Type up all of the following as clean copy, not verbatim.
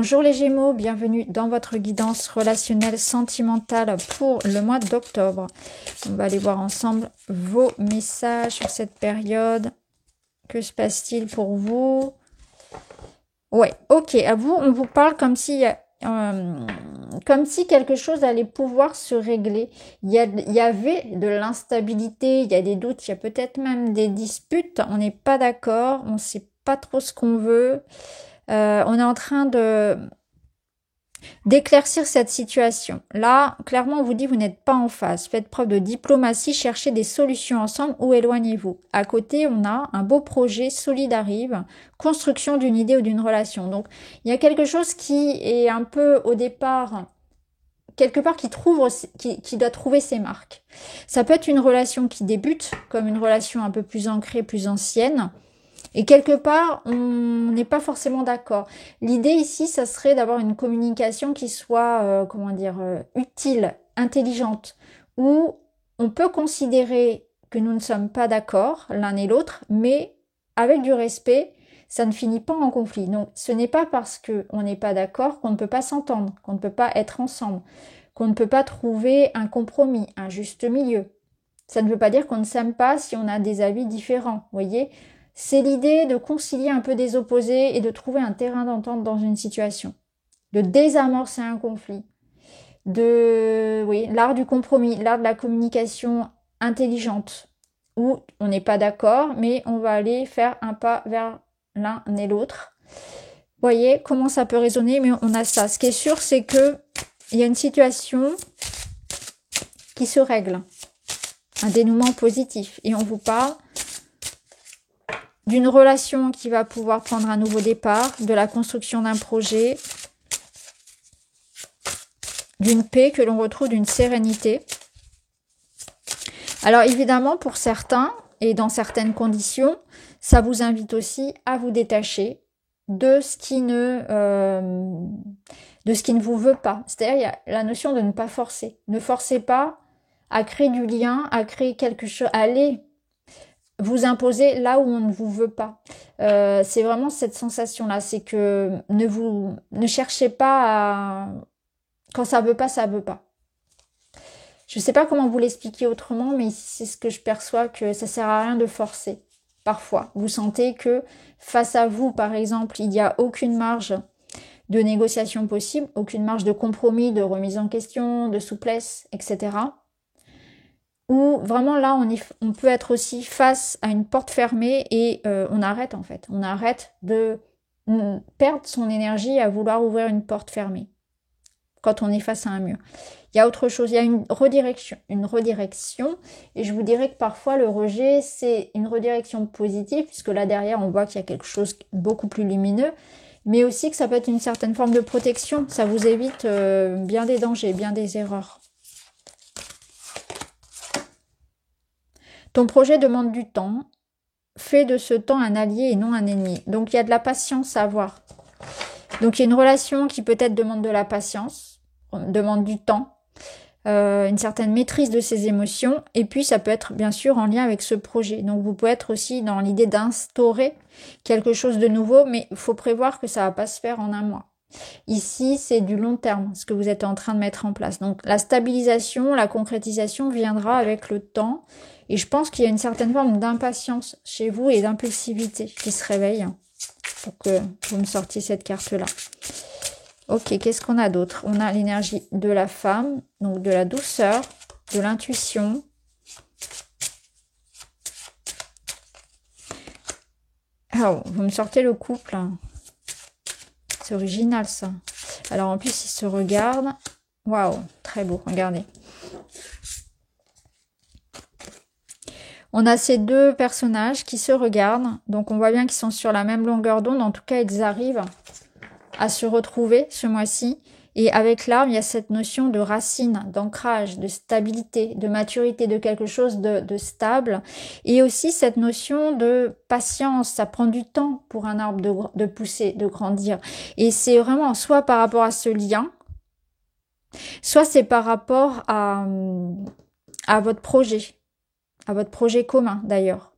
Bonjour les Gémeaux, bienvenue dans votre guidance relationnelle sentimentale pour le mois d'octobre. On va aller voir ensemble vos messages sur cette période. Que se passe-t-il pour vous? Ouais, ok, à vous, on vous parle comme si quelque chose allait pouvoir se régler. Il y avait de l'instabilité, il y a des doutes, il y a peut-être même des disputes. On n'est pas d'accord, on ne sait pas trop ce qu'on veut. On est en train d'éclaircir cette situation. Là, clairement, on vous dit vous n'êtes pas en phase. Faites preuve de diplomatie, cherchez des solutions ensemble ou éloignez-vous. À côté, on a un beau projet solide arrive, construction d'une idée ou d'une relation. Donc, il y a quelque chose qui est un peu au départ, quelque part qui doit trouver ses marques. Ça peut être une relation qui débute, comme une relation un peu plus ancrée, plus ancienne. Et quelque part, on n'est pas forcément d'accord. L'idée ici, ça serait d'avoir une communication qui soit, utile, intelligente, où on peut considérer que nous ne sommes pas d'accord l'un et l'autre, mais avec du respect, ça ne finit pas en conflit. Donc, ce n'est pas parce qu'on n'est pas d'accord qu'on ne peut pas s'entendre, qu'on ne peut pas être ensemble, qu'on ne peut pas trouver un compromis, un juste milieu. Ça ne veut pas dire qu'on ne s'aime pas si on a des avis différents, vous voyez ? C'est l'idée de concilier un peu des opposés et de trouver un terrain d'entente dans une situation, de désamorcer un conflit, l'art du compromis, l'art de la communication intelligente, où on n'est pas d'accord, mais on va aller faire un pas vers l'un et l'autre. Vous voyez comment ça peut résonner, mais on a ça. Ce qui est sûr, c'est que il y a une situation qui se règle, un dénouement positif, et on vous parle d'une relation qui va pouvoir prendre un nouveau départ, de la construction d'un projet, d'une paix que l'on retrouve, d'une sérénité. Alors évidemment, pour certains, et dans certaines conditions, ça vous invite aussi à vous détacher de ce qui ne vous veut pas. C'est-à-dire, il y a la notion de ne pas forcer. Ne forcez pas à créer du lien, à créer quelque chose, à aller vous imposer là où on ne vous veut pas. C'est vraiment cette sensation-là, c'est que ne cherchez pas à... Quand ça veut pas, ça veut pas. Je ne sais pas comment vous l'expliquer autrement, mais c'est ce que je perçois, que ça sert à rien de forcer. Parfois, vous sentez que face à vous, par exemple, il n'y a aucune marge de négociation possible, aucune marge de compromis, de remise en question, de souplesse, etc. Où vraiment là, on peut être aussi face à une porte fermée et on arrête en fait. On arrête de perdre son énergie à vouloir ouvrir une porte fermée quand on est face à un mur. Il y a autre chose, il y a une redirection et je vous dirais que parfois le rejet, c'est une redirection positive puisque là derrière, on voit qu'il y a quelque chose de beaucoup plus lumineux, mais aussi que ça peut être une certaine forme de protection. Ça vous évite bien des dangers, bien des erreurs. Ton projet demande du temps. Fais de ce temps un allié et non un ennemi. Donc, il y a de la patience à avoir. Donc, il y a une relation qui peut-être demande de la patience, demande du temps, une certaine maîtrise de ses émotions. Et puis, ça peut être bien sûr en lien avec ce projet. Donc, vous pouvez être aussi dans l'idée d'instaurer quelque chose de nouveau, mais il faut prévoir que ça ne va pas se faire en un mois. Ici, c'est du long terme, ce que vous êtes en train de mettre en place. Donc, la stabilisation, la concrétisation viendra avec le temps. Et je pense qu'il y a une certaine forme d'impatience chez vous et d'impulsivité qui se réveille pour que vous me sortiez cette carte-là. Ok, qu'est-ce qu'on a d'autre? On a l'énergie de la femme, donc de la douceur, de l'intuition. Oh, vous me sortez le couple. C'est original ça. Alors en plus, ils se regardent. Waouh, très beau, regardez. On a ces deux personnages qui se regardent. Donc on voit bien qu'ils sont sur la même longueur d'onde. En tout cas, ils arrivent à se retrouver ce mois-ci. Et avec l'arbre, il y a cette notion de racine, d'ancrage, de stabilité, de maturité, de quelque chose de stable. Et aussi cette notion de patience. Ça prend du temps pour un arbre de pousser, de grandir. Et c'est vraiment soit par rapport à ce lien, soit c'est par rapport à votre projet commun d'ailleurs.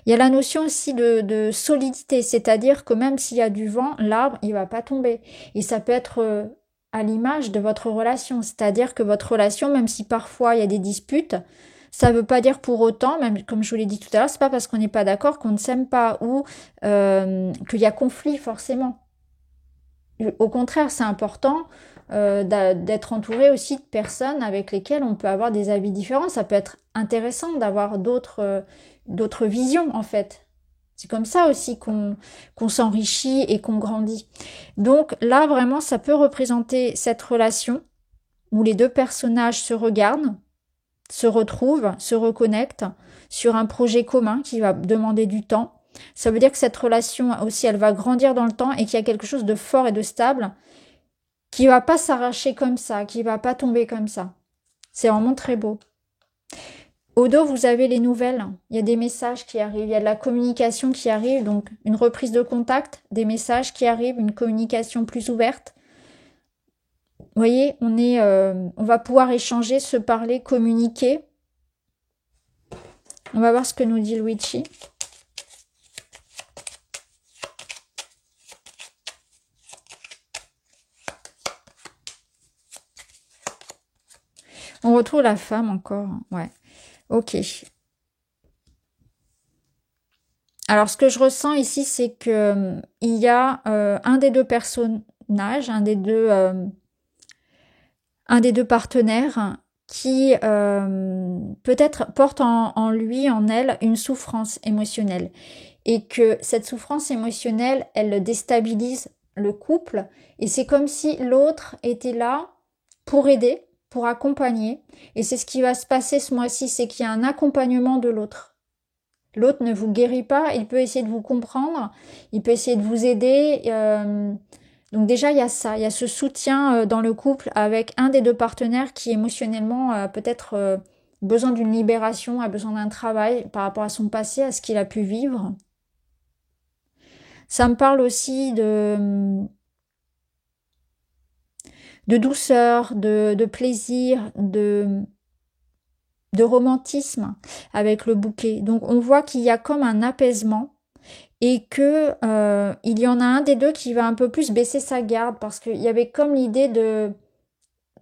Il y a la notion aussi de solidité, c'est-à-dire que même s'il y a du vent, l'arbre, il va pas tomber. Et ça peut être à l'image de votre relation, c'est-à-dire que votre relation, même si parfois il y a des disputes, ça veut pas dire pour autant, même comme je vous l'ai dit tout à l'heure, c'est pas parce qu'on n'est pas d'accord qu'on ne s'aime pas ou qu'il y a conflit forcément. Au contraire, c'est important d'être entouré aussi de personnes avec lesquelles on peut avoir des avis différents. Ça peut être intéressant d'avoir d'autres visions, en fait. C'est comme ça aussi qu'on s'enrichit et qu'on grandit. Donc là, vraiment, ça peut représenter cette relation où les deux personnages se regardent, se retrouvent, se reconnectent sur un projet commun qui va demander du temps. Ça veut dire que cette relation aussi, elle va grandir dans le temps et qu'il y a quelque chose de fort et de stable qui va pas s'arracher comme ça, qui va pas tomber comme ça. C'est vraiment très beau. Au dos, vous avez les nouvelles. Il y a des messages qui arrivent, il y a de la communication qui arrive, donc une reprise de contact, des messages qui arrivent, une communication plus ouverte. Vous voyez, on va pouvoir échanger, se parler, communiquer. On va voir ce que nous dit Luigi. On retrouve la femme encore. Ouais. Ok. Alors, ce que je ressens ici, c'est que il y a un des deux personnages, un des deux partenaires qui peut-être porte en lui, en elle, une souffrance émotionnelle. Et que cette souffrance émotionnelle, elle déstabilise le couple. Et c'est comme si l'autre était là pour aider, pour accompagner. Et c'est ce qui va se passer ce mois-ci, c'est qu'il y a un accompagnement de l'autre. L'autre ne vous guérit pas, il peut essayer de vous comprendre, il peut essayer de vous aider. Donc déjà, il y a ça, il y a ce soutien dans le couple avec un des deux partenaires qui émotionnellement a peut-être besoin d'une libération, a besoin d'un travail par rapport à son passé, à ce qu'il a pu vivre. Ça me parle aussi de douceur, de plaisir, de romantisme avec le bouquet. Donc on voit qu'il y a comme un apaisement et que il y en a un des deux qui va un peu plus baisser sa garde parce qu'il y avait comme l'idée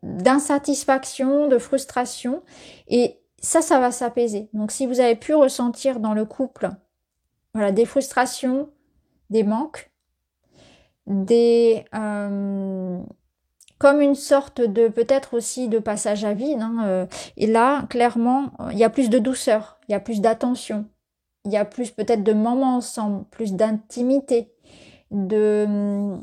d'insatisfaction, de frustration et ça va s'apaiser. Donc si vous avez pu ressentir dans le couple voilà, des frustrations, des manques, comme une sorte de peut-être aussi de passage à vide. Et là, clairement, il y a plus de douceur, il y a plus d'attention, il y a plus peut-être de moments ensemble, plus d'intimité, de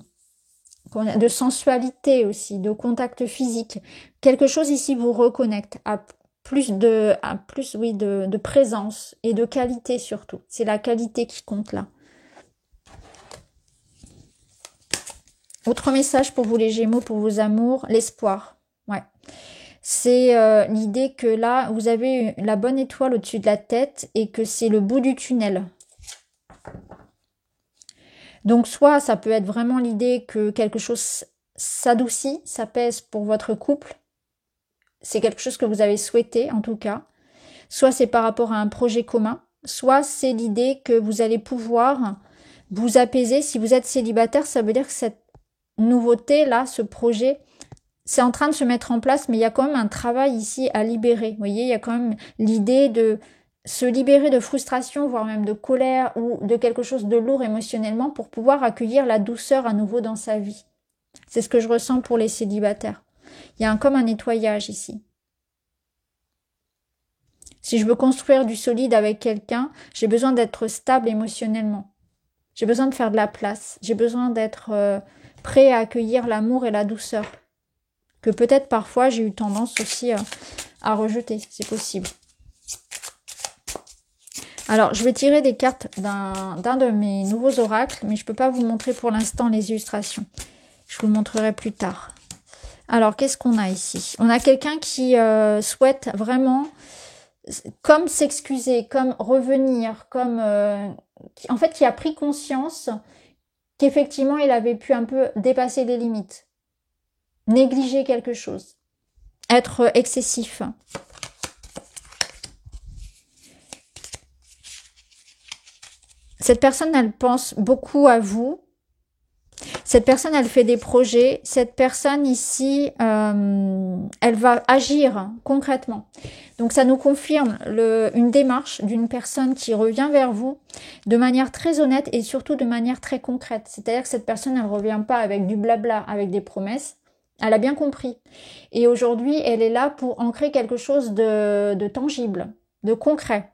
sensualité aussi, de contact physique. Quelque chose ici vous reconnecte à oui, de présence et de qualité surtout. C'est la qualité qui compte là. Autre message pour vous les Gémeaux, pour vos amours, l'espoir. Ouais. C'est l'idée que là, vous avez la bonne étoile au-dessus de la tête et que c'est le bout du tunnel. Donc soit ça peut être vraiment l'idée que quelque chose s'adoucit, s'apaise pour votre couple. C'est quelque chose que vous avez souhaité en tout cas. Soit c'est par rapport à un projet commun. Soit c'est l'idée que vous allez pouvoir vous apaiser. Si vous êtes célibataire, ça veut dire que cette nouveauté là, ce projet, c'est en train de se mettre en place, mais il y a quand même un travail ici à libérer. Vous voyez, il y a quand même l'idée de se libérer de frustration, voire même de colère ou de quelque chose de lourd émotionnellement pour pouvoir accueillir la douceur à nouveau dans sa vie. C'est ce que je ressens pour les célibataires. Il y a comme un nettoyage ici. Si je veux construire du solide avec quelqu'un, j'ai besoin d'être stable émotionnellement. J'ai besoin de faire de la place. J'ai besoin d'être prêt à accueillir l'amour et la douceur. Que peut-être parfois j'ai eu tendance aussi à rejeter. C'est possible. Alors, je vais tirer des cartes d'un de mes nouveaux oracles, mais je ne peux pas vous montrer pour l'instant les illustrations. Je vous le montrerai plus tard. Alors, qu'est-ce qu'on a ici? On a quelqu'un qui souhaite vraiment comme s'excuser, comme revenir, comme en fait qui a pris conscience qu'effectivement il avait pu un peu dépasser les limites, négliger quelque chose, être excessif. Cette personne, elle pense beaucoup à vous. Cette personne, elle fait des projets. Cette personne ici, elle va agir concrètement. Donc ça nous confirme une démarche d'une personne qui revient vers vous de manière très honnête et surtout de manière très concrète. C'est-à-dire que cette personne, elle ne revient pas avec du blabla, avec des promesses. Elle a bien compris. Et aujourd'hui, elle est là pour ancrer quelque chose de tangible, de concret.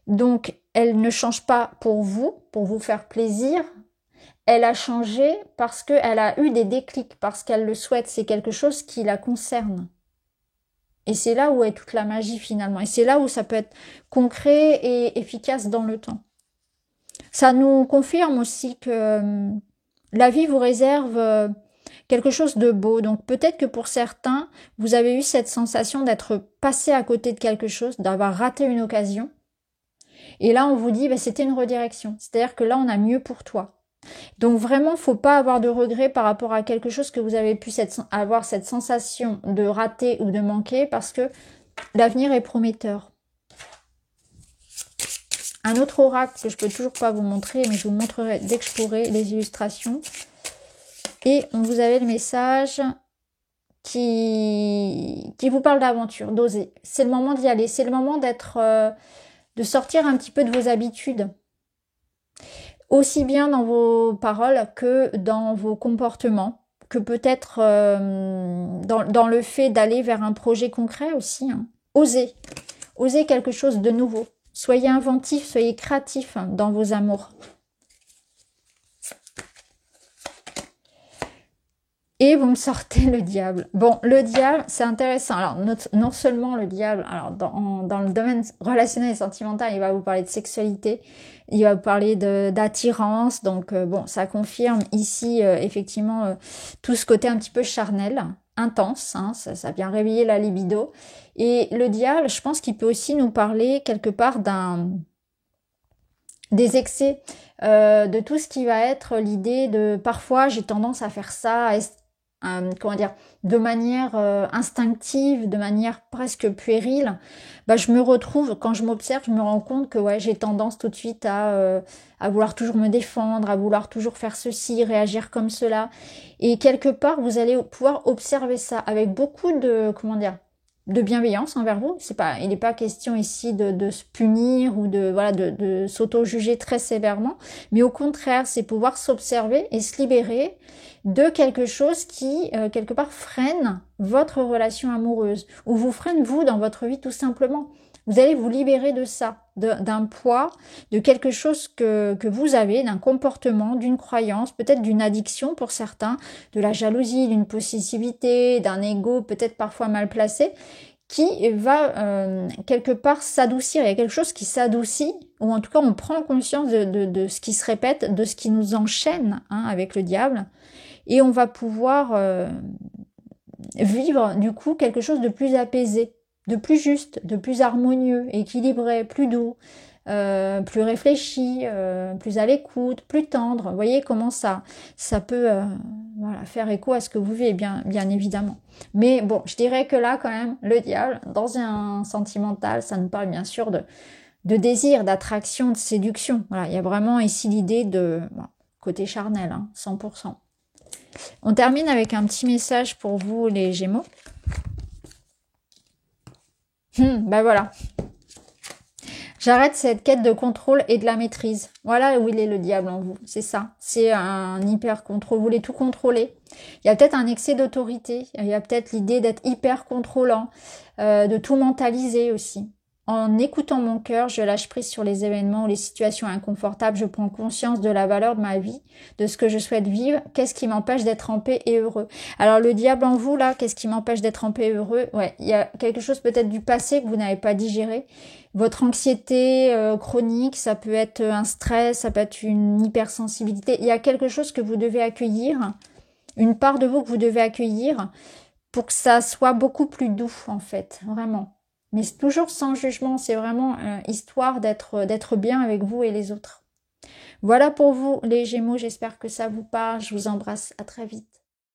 Donc, elle ne change pas pour vous faire plaisir. Elle a changé parce qu'elle a eu des déclics, parce qu'elle le souhaite. C'est quelque chose qui la concerne. Et c'est là où est toute la magie finalement. Et c'est là où ça peut être concret et efficace dans le temps. Ça nous confirme aussi que la vie vous réserve quelque chose de beau. Donc peut-être que pour certains, vous avez eu cette sensation d'être passé à côté de quelque chose, d'avoir raté une occasion. Et là, on vous dit, c'était une redirection. C'est-à-dire que là, on a mieux pour toi. Donc vraiment, faut pas avoir de regrets par rapport à quelque chose que vous avez pu avoir cette sensation de rater ou de manquer parce que l'avenir est prometteur. Un autre oracle que je peux toujours pas vous montrer, mais je vous montrerai dès que je pourrai les illustrations. Et vous avez le message qui vous parle d'aventure, d'oser. C'est le moment d'y aller, c'est le moment de sortir un petit peu de vos habitudes. Aussi bien dans vos paroles que dans vos comportements, que peut-être dans le fait d'aller vers un projet concret aussi. Hein. Osez quelque chose de nouveau. Soyez inventif, soyez créatif dans vos amours. Et vous me sortez le diable. Bon, le diable, c'est intéressant. Alors, non seulement le diable, alors dans le domaine relationnel et sentimental, il va vous parler de sexualité, il va vous parler d'attirance. Donc, bon, ça confirme ici, effectivement, tout ce côté un petit peu charnel, intense. Hein, ça vient réveiller la libido. Et le diable, je pense qu'il peut aussi nous parler quelque part des excès, de tout ce qui va être l'idée de parfois j'ai tendance à faire ça, comment dire, de manière instinctive, de manière presque puérile. Je me retrouve, quand je m'observe, je me rends compte que ouais, j'ai tendance tout de suite à vouloir toujours me défendre, à vouloir toujours faire ceci, réagir comme cela. Et quelque part, vous allez pouvoir observer ça avec beaucoup de, comment dire, de bienveillance envers vous. Il n'est pas question ici de se punir ou de s'auto-juger très sévèrement, mais au contraire, c'est pouvoir s'observer et se libérer de quelque chose qui, quelque part, freine votre relation amoureuse, ou vous freine, vous, dans votre vie, tout simplement. Vous allez vous libérer de ça, d'un poids, de quelque chose que vous avez, d'un comportement, d'une croyance, peut-être d'une addiction pour certains, de la jalousie, d'une possessivité, d'un ego peut-être parfois mal placé, qui va quelque part s'adoucir. Il y a quelque chose qui s'adoucit, ou en tout cas on prend conscience de ce qui se répète, de ce qui nous enchaîne avec le diable, et on va pouvoir vivre du coup quelque chose de plus apaisé, de plus juste, de plus harmonieux, équilibré, plus doux, plus réfléchi, plus à l'écoute, plus tendre. Vous voyez comment ça peut faire écho à ce que vous vivez, bien évidemment. Mais bon, je dirais que là, quand même, le diable, dans un sentimental, ça nous parle bien sûr de désir, d'attraction, de séduction. Voilà, il y a vraiment ici l'idée de côté charnel, 100%. On termine avec un petit message pour vous, les Gémeaux. Voilà. J'arrête cette quête de contrôle et de la maîtrise. Voilà où il est le diable en vous. C'est ça. C'est un hyper contrôle. Vous voulez tout contrôler. Il y a peut-être un excès d'autorité. Il y a peut-être l'idée d'être hyper contrôlant, de tout mentaliser aussi. En écoutant mon cœur, je lâche prise sur les événements ou les situations inconfortables. Je prends conscience de la valeur de ma vie, de ce que je souhaite vivre. Qu'est-ce qui m'empêche d'être en paix et heureux? Alors le diable en vous, là, qu'est-ce qui m'empêche d'être en paix et heureux? Ouais, il y a quelque chose peut-être du passé que vous n'avez pas digéré. Votre anxiété chronique, ça peut être un stress, ça peut être une hypersensibilité. Il y a quelque chose que vous devez accueillir, une part de vous que vous devez accueillir pour que ça soit beaucoup plus doux, en fait, vraiment. Mais c'est toujours sans jugement, c'est vraiment histoire d'être bien avec vous et les autres. Voilà pour vous les Gémeaux, j'espère que ça vous parle, je vous embrasse, à très vite.